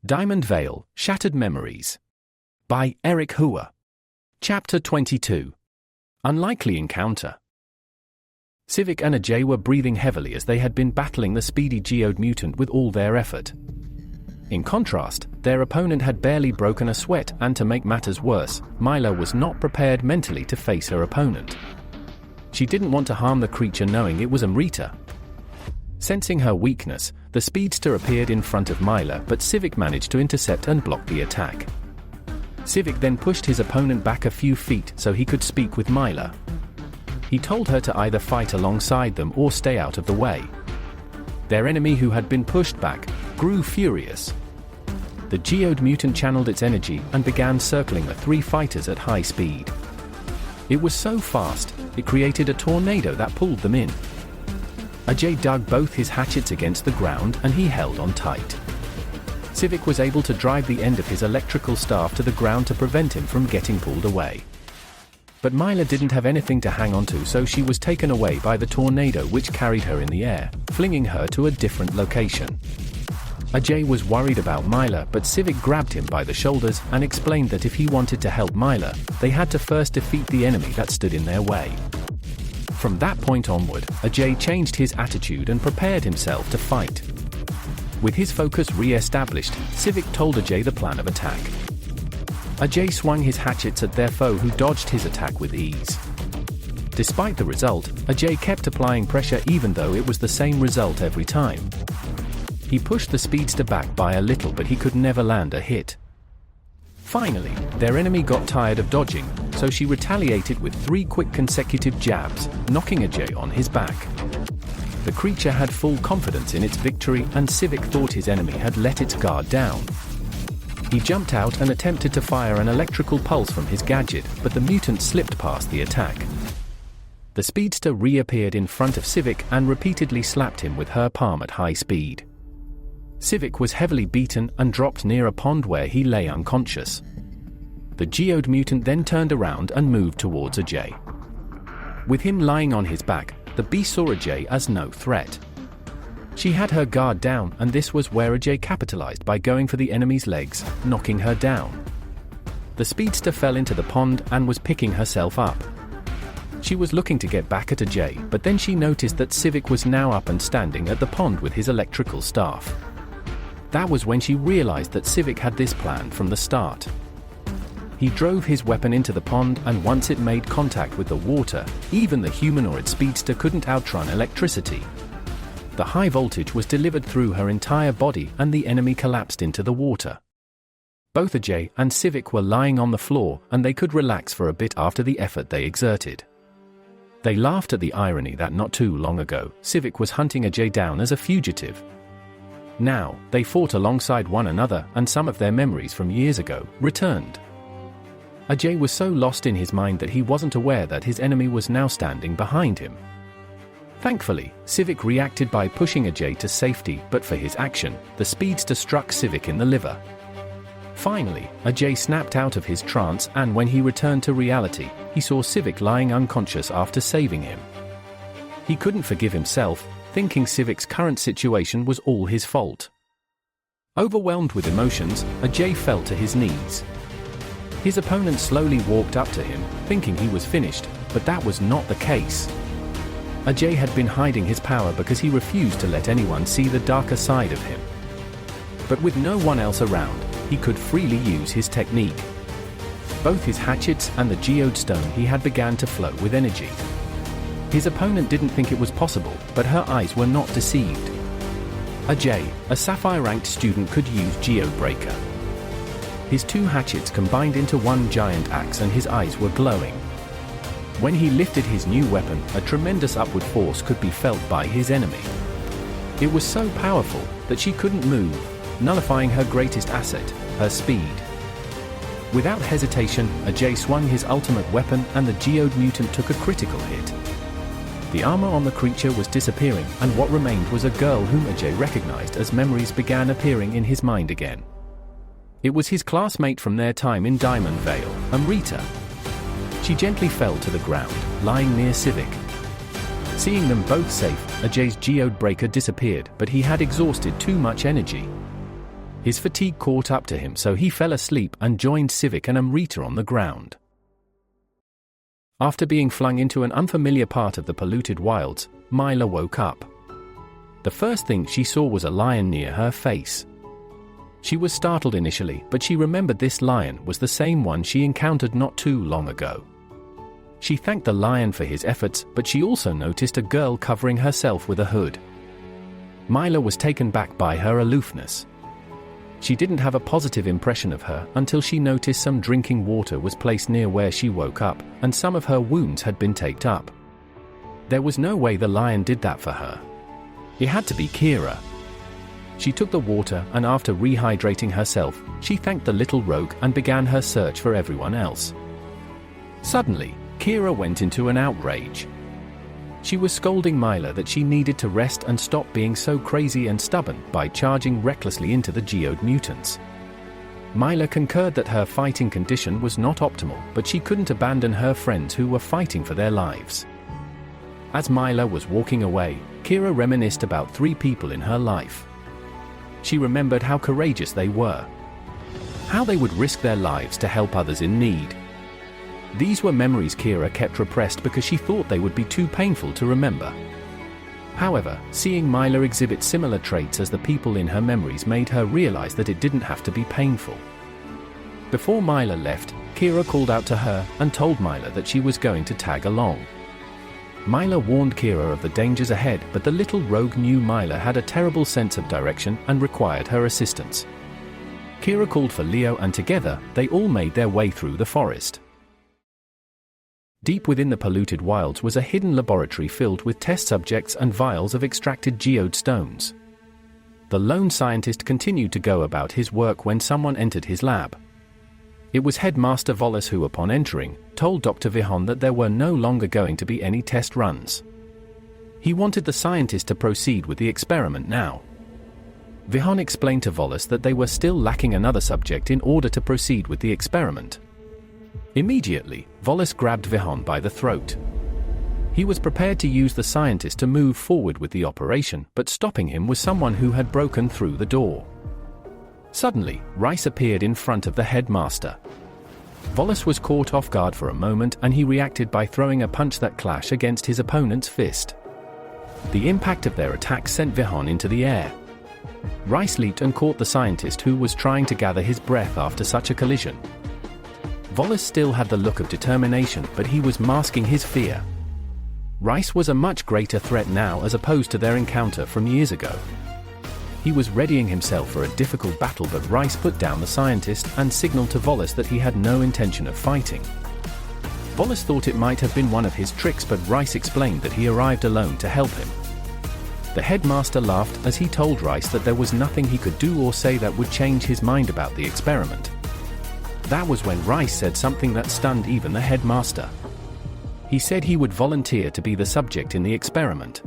Diamondvale, Shattered Memories. By Eric Hua. Chapter 22. Unlikely Encounter. Saivik and Ajay were breathing heavily as they had been battling the speedy Geode-Mutant with all their effort. In contrast, their opponent had barely broken a sweat, and to make matters worse, Myla was not prepared mentally to face her opponent. She didn't want to harm the creature knowing it was Amrita. Sensing her weakness, the speedster appeared in front of Myla, but Saivik managed to intercept and block the attack. Saivik then pushed his opponent back a few feet so he could speak with Myla. He told her to either fight alongside them or stay out of the way. Their enemy, who had been pushed back, grew furious. The Geode-Mutant channeled its energy and began circling the three fighters at high speed. It was so fast, it created a tornado that pulled them in. Ajay dug both his hatchets against the ground and he held on tight. Saivik was able to drive the end of his electrical staff to the ground to prevent him from getting pulled away. But Myla didn't have anything to hang on to, so she was taken away by the tornado, which carried her in the air, flinging her to a different location. Ajay was worried about Myla, but Saivik grabbed him by the shoulders and explained that if he wanted to help Myla, they had to first defeat the enemy that stood in their way. From that point onward, Ajay changed his attitude and prepared himself to fight. With his focus re-established, Saivik told Ajay the plan of attack. Ajay swung his hatchets at their foe, who dodged his attack with ease. Despite the result, Ajay kept applying pressure even though it was the same result every time. He pushed the speedster back by a little, but he could never land a hit. Finally, their enemy got tired of dodging, so she retaliated with 3 quick consecutive jabs, knocking Ajay on his back. The creature had full confidence in its victory, and Saivik thought his enemy had let its guard down. He jumped out and attempted to fire an electrical pulse from his gadget, but the mutant slipped past the attack. The speedster reappeared in front of Saivik and repeatedly slapped him with her palm at high speed. Saivik was heavily beaten and dropped near a pond where he lay unconscious. The Geode-Mutant then turned around and moved towards Ajay. With him lying on his back, the beast saw Ajay as no threat. She had her guard down, and this was where Ajay capitalized by going for the enemy's legs, knocking her down. The speedster fell into the pond and was picking herself up. She was looking to get back at Ajay, but then she noticed that Saivik was now up and standing at the pond with his electrical staff. That was when she realized that Saivik had this plan from the start. He drove his weapon into the pond, and once it made contact with the water, even the humanoid speedster couldn't outrun electricity. The high voltage was delivered through her entire body, and the enemy collapsed into the water. Both Ajay and Saivik were lying on the floor, and they could relax for a bit after the effort they exerted. They laughed at the irony that not too long ago, Saivik was hunting Ajay down as a fugitive. Now, they fought alongside one another, and some of their memories from years ago returned. Ajay was so lost in his mind that he wasn't aware that his enemy was now standing behind him. Thankfully, Saivik reacted by pushing Ajay to safety, but for his action, the speedster struck Saivik in the liver. Finally, Ajay snapped out of his trance, and when he returned to reality, he saw Saivik lying unconscious after saving him. He couldn't forgive himself, thinking Saivik's current situation was all his fault. Overwhelmed with emotions, Ajay fell to his knees. His opponent slowly walked up to him, thinking he was finished, but that was not the case. Ajay had been hiding his power because he refused to let anyone see the darker side of him. But with no one else around, he could freely use his technique. Both his hatchets and the geode stone he had began to flow with energy. His opponent didn't think it was possible, but her eyes were not deceived. Ajay, a Sapphire-ranked student, could use Geode Breaker. His 2 hatchets combined into one giant axe, and his eyes were glowing. When he lifted his new weapon, a tremendous upward force could be felt by his enemy. It was so powerful that she couldn't move, nullifying her greatest asset, her speed. Without hesitation, Ajay swung his ultimate weapon, and the Geode-Mutant took a critical hit. The armor on the creature was disappearing, and what remained was a girl whom Ajay recognized as memories began appearing in his mind again. It was his classmate from their time in Diamondvale, Amrita. She gently fell to the ground, lying near Saivik. Seeing them both safe, Ajay's geode breaker disappeared, but he had exhausted too much energy. His fatigue caught up to him, so he fell asleep and joined Saivik and Amrita on the ground. After being flung into an unfamiliar part of the polluted wilds, Myla woke up. The first thing she saw was a lion near her face. She was startled initially, but she remembered this lion was the same one she encountered not too long ago. She thanked the lion for his efforts, but she also noticed a girl covering herself with a hood. Myla was taken back by her aloofness. She didn't have a positive impression of her until she noticed some drinking water was placed near where she woke up, and some of her wounds had been taped up. There was no way the lion did that for her. It had to be Keira. She took the water, and after rehydrating herself, she thanked the little rogue and began her search for everyone else. Suddenly, Keira went into an outrage. She was scolding Myla that she needed to rest and stop being so crazy and stubborn by charging recklessly into the Geode-Mutants. Myla concurred that her fighting condition was not optimal, but she couldn't abandon her friends who were fighting for their lives. As Myla was walking away, Keira reminisced about 3 people in her life. She remembered how courageous they were, how they would risk their lives to help others in need. These were memories Keira kept repressed because she thought they would be too painful to remember. However, seeing Myla exhibit similar traits as the people in her memories made her realize that it didn't have to be painful. Before Myla left, Keira called out to her and told Myla that she was going to tag along. Myla warned Keira of the dangers ahead, but the little rogue knew Myla had a terrible sense of direction and required her assistance. Keira called for Leo, and together, they all made their way through the forest. Deep within the polluted wilds was a hidden laboratory filled with test subjects and vials of extracted geode stones. The lone scientist continued to go about his work when someone entered his lab. It was Headmaster Volis who, upon entering, told Dr. Vihon that there were no longer going to be any test runs. He wanted the scientist to proceed with the experiment now. Vihon explained to Volis that they were still lacking another subject in order to proceed with the experiment. Immediately, Volis grabbed Vihon by the throat. He was prepared to use the scientist to move forward with the operation, but stopping him was someone who had broken through the door. Suddenly, Rice appeared in front of the headmaster. Volis was caught off guard for a moment, and he reacted by throwing a punch that clashed against his opponent's fist. The impact of their attack sent Vihon into the air. Rice leaped and caught the scientist, who was trying to gather his breath after such a collision. Volis still had the look of determination, but he was masking his fear. Rice was a much greater threat now as opposed to their encounter from years ago. He was readying himself for a difficult battle, but Rice put down the scientist and signaled to Volis that he had no intention of fighting. Volis thought it might have been one of his tricks, but Rice explained that he arrived alone to help him. The headmaster laughed as he told Rice that there was nothing he could do or say that would change his mind about the experiment. That was when Rice said something that stunned even the headmaster. He said he would volunteer to be the subject in the experiment.